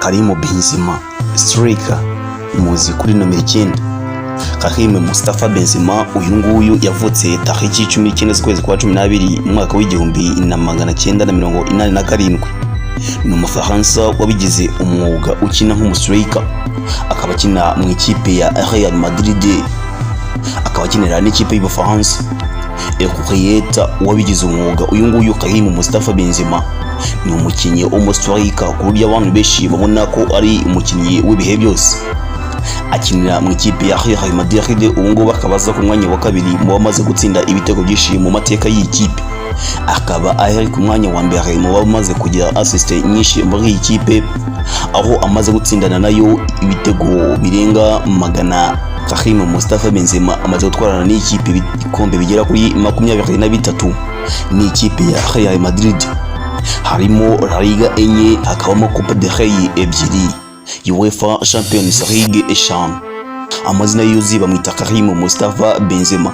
Karim Benzema striker muzi kuri nomero 9. Karim Mustafa Benzema uyu nguyu yavutse tariki 19 z'ukwezi kwa 12 mu mwaka w'1987. Ni umufaransa wabigize umwuga ukina nk'umustriker, akaba akina mu ikipe ya Real Madrid, akaba akinira n'ikipe y'Ubufaransa. Ekurieta wabigize umwuga uyu nguyu Karim Mustafa Benzema ni umukinnyi w'umustriker ku buryo abantu benshi babona ko ari umukinnyi w'ibihe byose. Akinira mu ikipe ya Real Madrid, ubu ngubu akabaza ku mwanya wa kabiri mu bamaze gutsinda ibitego byinshi mu mateka y'ikipe. Akaba ari ku mwanya wa mbere mu bamaze kugira assist nyinshi muri iyi kipe, aho amaze gutsindana nayo ibitego birenga magana. Karim Mustafa Benzema amaze gutwarana n'ikipe ibikombe bigera kuri 23 ni ikipe ya Real Madrid, harimo La Liga enye, hakabamo Copa del Rey ebyiri, UEFA Champions League eshanu. Amazina yuzuye bamwita Karim Mustafa Benzema.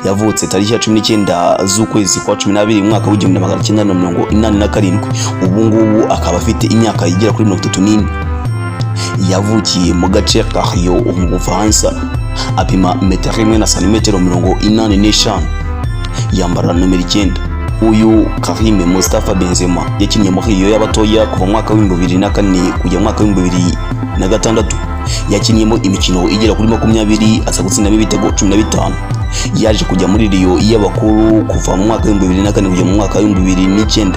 Yavutse tariki ya 19 z'ukwezi kwa 12 mu mwaka w'1987. Ubu ngubu akaba afite imyaka igera kuri 34. Yavukiye mu gace ka Rio mu Bufaransa, apima 1 na santimetero 45. Yambara nomero 9. Uyu Karim Mustafa Benzema yakinnye muri Rio y'abatoya kuva mu mwaka w'2004 kujya mu mwaka w'2006. Yakinniyemo imikino igera kuri 20, aza gutsindamo ibitego 15. Yaje kujya muri Rio y'abakuru kuva mu mwaka w'2004 kujya mu mwaka w'2009.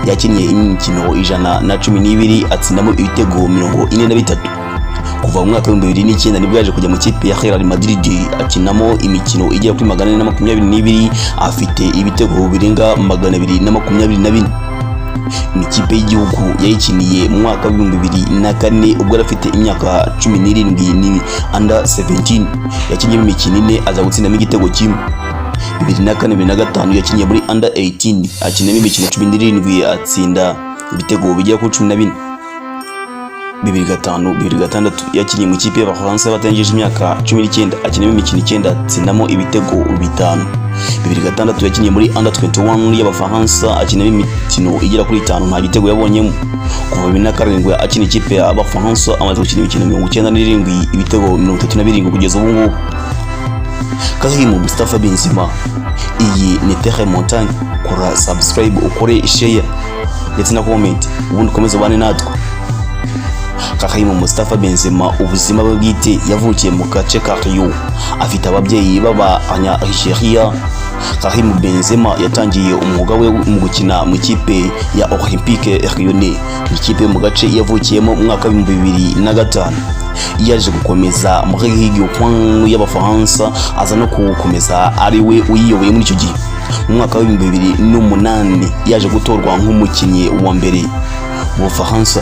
Yakinnye imikino 112, atsindamo ibitego 43. Kuva mu mwaka w'2009 nibwo yaje kujya mu kipe ya Real Madrid, akinamo imikino igera kuri 422, afite ibitego birenga 224. Ikipe y'igihugu yayikiniye mu mwaka w'2004 ubwo arafite imyaka 17 ni under 17. Yakinnye imikino 4, aza gutsindamo igitego kimwe. 2004-2005 yakinnye muri under 18, akinamo imikino 17, atsinda ibitego bigera kuri 14. 2005-2006 yakinnye mu kipe y'Abafaransa batangije imyaka 19, akinamo imikino 9, atsindamo ibitego 5. 2006 yakinnye muri under 21 y'Abafaransa, akinamo imikino igera kuri 5, nta gitego yabonyemo. Kuva 2007 akina ikipe y'Abafaransa, amaze gukina imikino 97, ibitego 37 kugeza ubu ngubu. Karim Mustafa Benzema, iyi ni Terre Montagne. Kora subscribe, ukore share ndetse na comment, ubundi komeza bane natwe. Karim Mustafa Benzema ubuzima bwe bwite, yavukiye mu gace ka Rio, afite ababyeyi baba Algeria. Karim Benzema yatangiye umwuga we mu gukina mu ikipe ya Olympique Lyonnais, ikipe mu gace yavukiyemo mu mwaka wa 2005. Yaje gukomeza muri Ligue 1 y'Abafaransa, aza no gukomeza ari we uyiyoboye muri icyo gihe. Mu mwaka wa 2008 yaje gutorwa nk'umukinnyi wa mbere mu Bufaransa.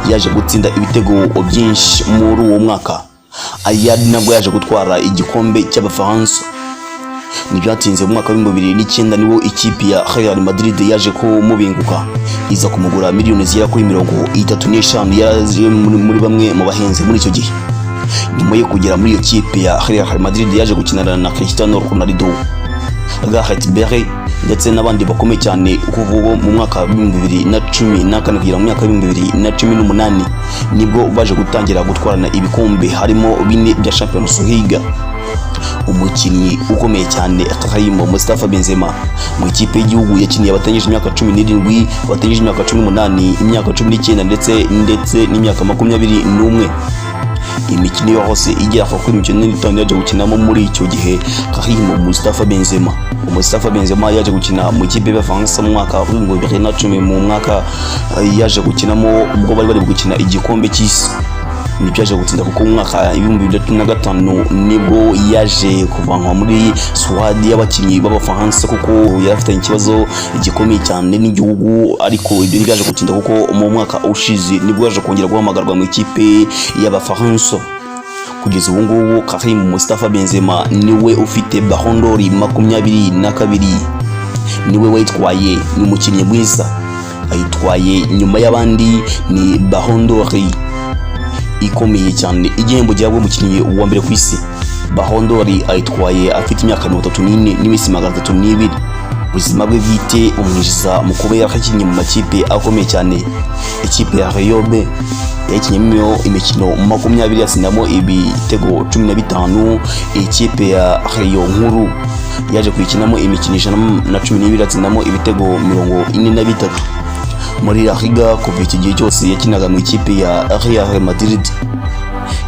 Yaje gutsinda ibitego byinshi muri uwo mwaka, ayari nabwo yaje gutwara igikombe cy'Abafaransa. Nibyatinze mu mwaka wa 2009 niwo ikipe ya Real Madrid yaje kumubinguka, iza kumugura miliyoni zigera kuri 35. Yaraje muri bamwe mu bahenze muri icyo gihe. Nyuma yo kugera muri iyo kipe ya Real Madrid yaje gukinana na Cristiano Ronaldo, Gareth Bale ndetse n'abandi bakomeye cyane. Kuvuga mu mwaka wa 2014 kugera mu mwaka wa 2018 nibwo baje gutangira gutwarana ibikombe, harimo 4 bya Champions League. Umukinnyi ukomeye cyane Karim Mustafa Benzema mu ikipe y'igihugu yakiniye abatangije imyaka 17, abatangije imyaka 18, imyaka 19 ndetse n'imyaka 21. Imikino yose igera kuri imikino 5 yaje gukinamo muri icyo gihe. Karim Mustafa Benzema yaje gukina mu ikipe y'Abafaransa mu mwaka wa 2010, mu mwaka yaje gukinamo ubwo bari gukina igikombe cy'isi. Nibyo yaje gutsinda kuko mu mwaka wa 2005 nibwo yaje kuvanwa muri squad y'abakinnyi b'Abafaransa kuko yari afite ikibazo gikomeye cyane n'igihugu, ariko ibyo nibyo yaje gutsinda kuko mu mwaka ushize nibwo yaje kongera guhamagarwa mu ikipe y'Abafaransa. Kugeza ubu ngubu Karim Mustafa Benzema niwe ufite Ballon d'Or 22, niwe wayitwaye. Ni umukinnyi mwiza, ayitwaye nyuma y'abandi ni Ballon d'Or ikomeye cyane, igihembo gihabwa umukinnyi wa mbere ku isi. Ballon d'Or ayitwaye afite imyaka 34 n'iminsi 302. Ubuzima bwe bwite umwinjiza mu kuba yarakinnye mu makipe akomeye cyane. Ikipe ya Rayon B yakinyemo imikino 20 yasinamo ibitego 15. Ikipe ya Rayon Nkuru yaje kuyikinamo imikino 112 yasinamo ibitego 43. Muri La Liga kuva iki gihe cyose yakinaga mu ikipe ya Real Madrid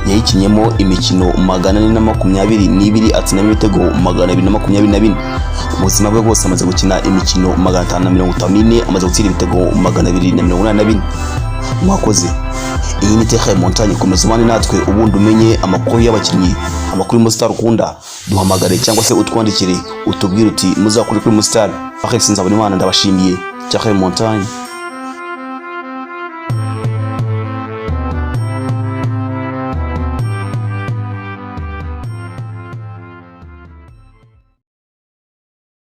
yayikinyemo imikino 422 atsinamo ibitego 224. Ubuzima bwe bwose amaze gukina imikino 554, amaze gutsinda ibitego 284. Mwakoze. Iyi ni Terre Montagne, komeza ubane natwe ubundi umenye amakuru y'abakinnyi, amakuru y'umustar ukunda. Duhamagare cyangwa se utwandikire utubwire uti muzakuri kuri umustar. Alex Nzabonimana ndabashimiye. Terre Montagne.